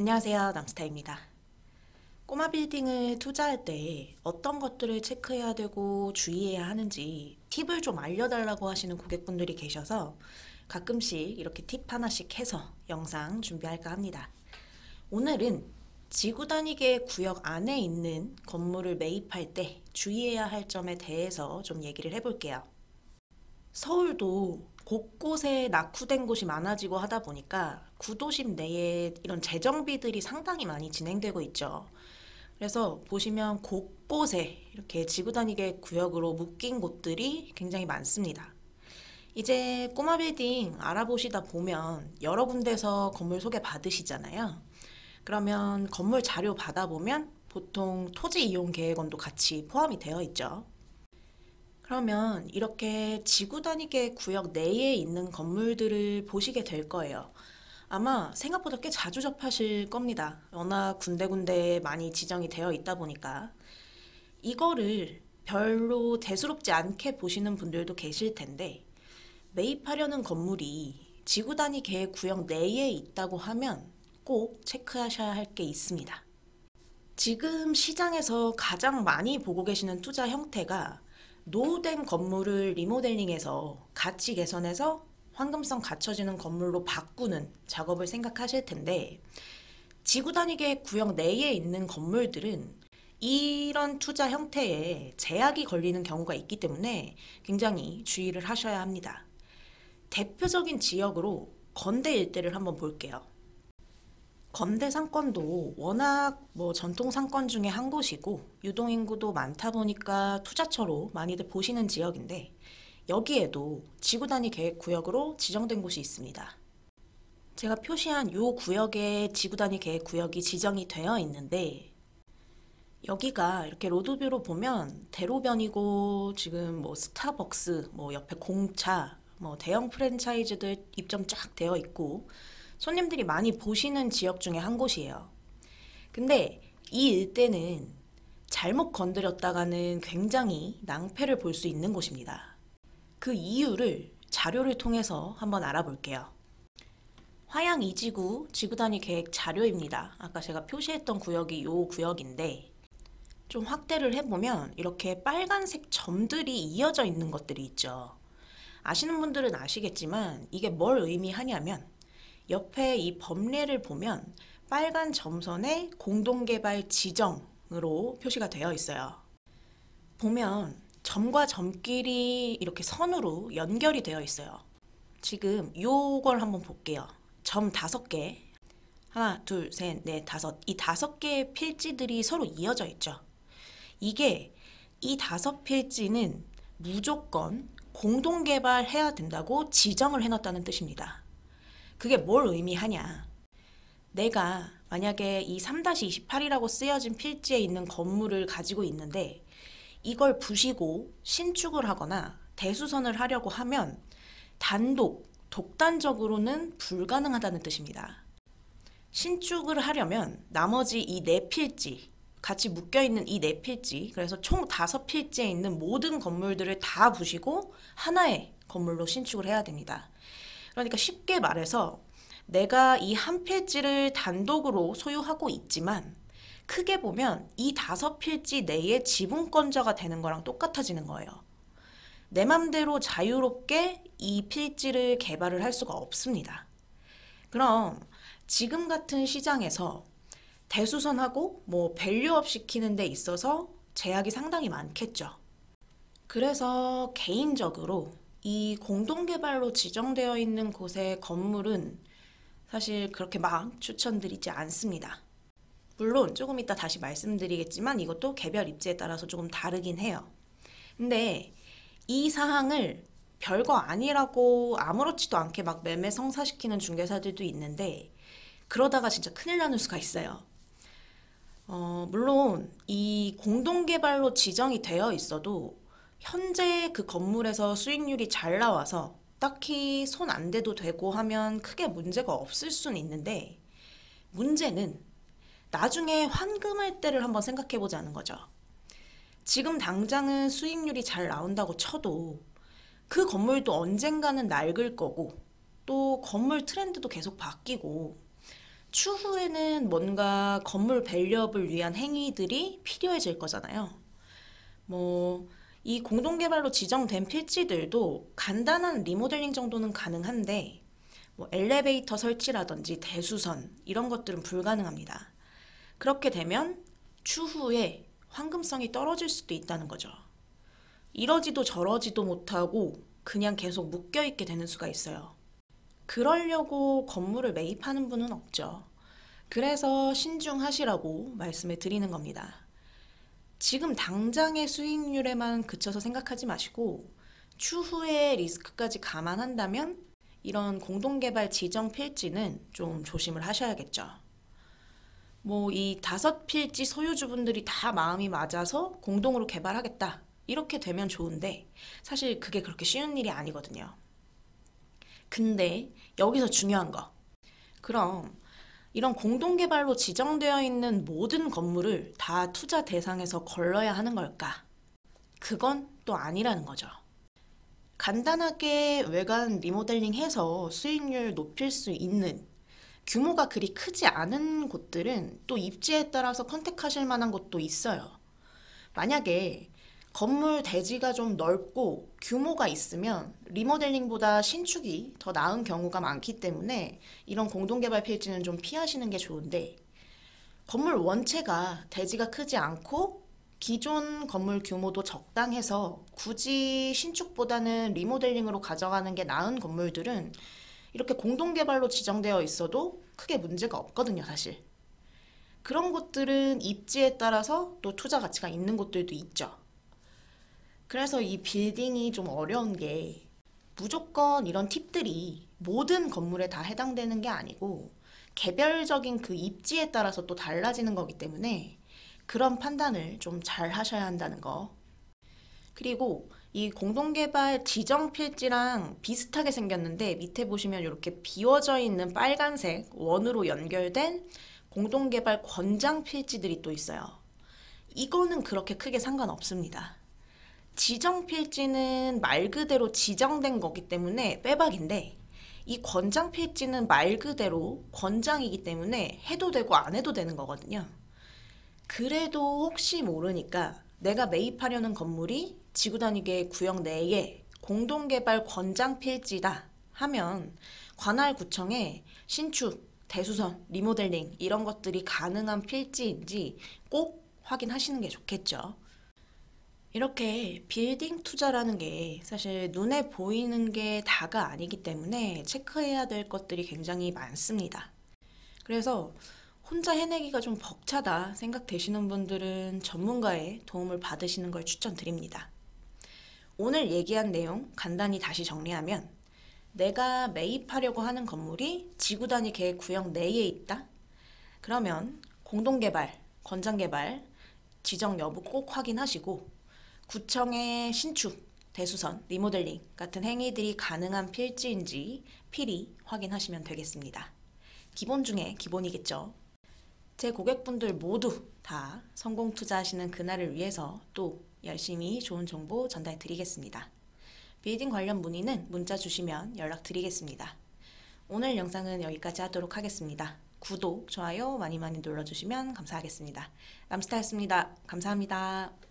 안녕하세요, 남스타입니다. 꼬마 빌딩을 투자할 때 어떤 것들을 체크해야 되고 주의해야 하는지 팁을 좀 알려달라고 하시는 고객분들이 계셔서 가끔씩 이렇게 팁 하나씩 해서 영상 준비할까 합니다. 오늘은 지구 단위계 구역 안에 있는 건물을 매입할 때 주의해야 할 점에 대해서 좀 얘기를 해볼게요. 서울도 곳곳에 낙후된 곳이 많아지고 하다 보니까 구도심 내에 이런 재정비들이 상당히 많이 진행되고 있죠. 그래서 보시면 곳곳에 이렇게 지구 단위계 구역으로 묶인 곳들이 굉장히 많습니다. 이제 꼬마 빌딩 알아보시다 보면 여러 군데서 건물 소개 받으시잖아요. 그러면 건물 자료 받아보면 보통 토지 이용 계획원도 같이 포함이 되어 있죠. 그러면 이렇게 지구 단위계 구역 내에 있는 건물들을 보시게 될 거예요. 아마 생각보다 꽤 자주 접하실 겁니다. 워낙 군데군데 많이 지정이 되어 있다 보니까. 이거를 별로 대수롭지 않게 보시는 분들도 계실 텐데, 매입하려는 건물이 지구 단위계 구역 내에 있다고 하면 꼭 체크하셔야 할 게 있습니다. 지금 시장에서 가장 많이 보고 계시는 투자 형태가 노후된 건물을 리모델링해서 가치 개선해서 황금성 갖춰지는 건물로 바꾸는 작업을 생각하실 텐데, 지구 단위계 구역 내에 있는 건물들은 이런 투자 형태에 제약이 걸리는 경우가 있기 때문에 굉장히 주의를 하셔야 합니다. 대표적인 지역으로 건대 일대를 한번 볼게요. 건대 상권도 워낙 전통 상권 중에 한 곳이고 유동인구도 많다 보니까 투자처로 많이들 보시는 지역인데, 여기에도 지구 단위 계획 구역으로 지정된 곳이 있습니다. 제가 표시한 이 구역에 지구 단위 계획 구역이 지정이 되어 있는데, 여기가 이렇게 로드뷰로 보면 대로변이고 지금 스타벅스, 옆에 공차, 대형 프랜차이즈들 입점 쫙 되어 있고 손님들이 많이 보시는 지역 중에 한 곳이에요. 근데 이 일대는 잘못 건드렸다가는 굉장히 낭패를 볼 수 있는 곳입니다. 그 이유를 자료를 통해서 한번 알아볼게요. 화양 2지구 지구 단위 계획 자료입니다. 아까 제가 표시했던 구역이 이 구역인데, 좀 확대를 해보면 이렇게 빨간색 점들이 이어져 있는 것들이 있죠. 아시는 분들은 아시겠지만 이게 뭘 의미하냐면, 옆에 이 범례를 보면 빨간 점선에 공동개발 지정으로 표시가 되어 있어요. 보면 점과 점끼리 이렇게 선으로 연결이 되어 있어요. 지금 요걸 한번 볼게요. 점 5개. 하나, 둘, 셋, 넷, 다섯. 이 5개의 필지들이 서로 이어져 있죠. 이게 이 5필지는 무조건 공동개발해야 된다고 지정을 해놨다는 뜻입니다. 그게 뭘 의미하냐? 내가 만약에 이 3-28이라고 쓰여진 필지에 있는 건물을 가지고 있는데 이걸 부시고 신축을 하거나 대수선을 하려고 하면 독단적으로는 불가능하다는 뜻입니다. 신축을 하려면 나머지 이 4필지, 같이 묶여있는 이 4필지, 그래서 총 5필지에 있는 모든 건물들을 다 부시고 하나의 건물로 신축을 해야 됩니다. 그러니까 쉽게 말해서 내가 이 한 필지를 단독으로 소유하고 있지만 크게 보면 이 5필지 내에 지분권자가 되는 거랑 똑같아지는 거예요. 내 맘대로 자유롭게 이 필지를 개발을 할 수가 없습니다. 그럼 지금 같은 시장에서 대수선하고 밸류업 시키는 데 있어서 제약이 상당히 많겠죠. 그래서 개인적으로 이 공동개발로 지정되어 있는 곳의 건물은 사실 그렇게 막 추천드리지 않습니다. 물론 조금 이따 다시 말씀드리겠지만 이것도 개별 입지에 따라서 조금 다르긴 해요. 근데 이 사항을 별거 아니라고 아무렇지도 않게 막 매매 성사시키는 중개사들도 있는데, 그러다가 진짜 큰일 나는 수가 있어요. 물론 이 공동개발로 지정이 되어 있어도 현재 그 건물에서 수익률이 잘 나와서 딱히 손 안 대도 되고 하면 크게 문제가 없을 수는 있는데, 문제는 나중에 환금할 때를 한번 생각해 보자는 거죠. 지금 당장은 수익률이 잘 나온다고 쳐도 그 건물도 언젠가는 낡을 거고 또 건물 트렌드도 계속 바뀌고 추후에는 뭔가 건물 밸류업을 위한 행위들이 필요해질 거잖아요. 이 공동개발로 지정된 필지들도 간단한 리모델링 정도는 가능한데 엘리베이터 설치라든지 대수선 이런 것들은 불가능합니다. 그렇게 되면 추후에 황금성이 떨어질 수도 있다는 거죠. 이러지도 저러지도 못하고 그냥 계속 묶여있게 되는 수가 있어요. 그러려고 건물을 매입하는 분은 없죠. 그래서 신중하시라고 말씀을 드리는 겁니다. 지금 당장의 수익률에만 그쳐서 생각하지 마시고 추후의 리스크까지 감안한다면 이런 공동개발 지정 필지는 좀 조심을 하셔야겠죠. 이 5필지 소유주분들이 다 마음이 맞아서 공동으로 개발하겠다. 이렇게 되면 좋은데 사실 그게 그렇게 쉬운 일이 아니거든요. 근데 여기서 중요한 거. 그럼 이런 공동개발로 지정되어 있는 모든 건물을 다 투자 대상에서 걸러야 하는 걸까? 그건 또 아니라는 거죠. 간단하게 외관 리모델링해서 수익률 높일 수 있는 규모가 그리 크지 않은 곳들은 또 입지에 따라서 컨택하실 만한 곳도 있어요. 만약에 건물 대지가 좀 넓고 규모가 있으면 리모델링보다 신축이 더 나은 경우가 많기 때문에 이런 공동개발 필지는 좀 피하시는 게 좋은데, 건물 원체가 대지가 크지 않고 기존 건물 규모도 적당해서 굳이 신축보다는 리모델링으로 가져가는 게 나은 건물들은 이렇게 공동개발로 지정되어 있어도 크게 문제가 없거든요, 사실. 그런 곳들은 입지에 따라서 또 투자 가치가 있는 곳들도 있죠. 그래서 이 빌딩이 좀 어려운 게 무조건 이런 팁들이 모든 건물에 다 해당되는 게 아니고 개별적인 그 입지에 따라서 또 달라지는 거기 때문에 그런 판단을 좀 잘 하셔야 한다는 거. 그리고 이 공동개발 지정 필지랑 비슷하게 생겼는데 밑에 보시면 이렇게 비워져 있는 빨간색 원으로 연결된 공동개발 권장 필지들이 또 있어요. 이거는 그렇게 크게 상관없습니다. 지정 필지는 말 그대로 지정된 거기 때문에 빼박인데 이 권장 필지는 말 그대로 권장이기 때문에 해도 되고 안 해도 되는 거거든요. 그래도 혹시 모르니까 내가 매입하려는 건물이 지구단위계 구역 내에 공동개발 권장 필지다 하면 관할구청에 신축, 대수선, 리모델링 이런 것들이 가능한 필지인지 꼭 확인하시는 게 좋겠죠. 이렇게 빌딩 투자라는 게 사실 눈에 보이는 게 다가 아니기 때문에 체크해야 될 것들이 굉장히 많습니다. 그래서 혼자 해내기가 좀 벅차다 생각되시는 분들은 전문가의 도움을 받으시는 걸 추천드립니다. 오늘 얘기한 내용 간단히 다시 정리하면 내가 매입하려고 하는 건물이 지구단위 계획 구역 내에 있다? 그러면 공동개발, 권장개발, 지정 여부 꼭 확인하시고 구청의 신축, 대수선, 리모델링 같은 행위들이 가능한 필지인지 필히 확인하시면 되겠습니다. 기본 중에 기본이겠죠. 제 고객분들 모두 다 성공 투자하시는 그날을 위해서 또 열심히 좋은 정보 전달 드리겠습니다. 빌딩 관련 문의는 문자 주시면 연락드리겠습니다. 오늘 영상은 여기까지 하도록 하겠습니다. 구독, 좋아요 많이 많이 눌러주시면 감사하겠습니다. 남스타였습니다. 감사합니다.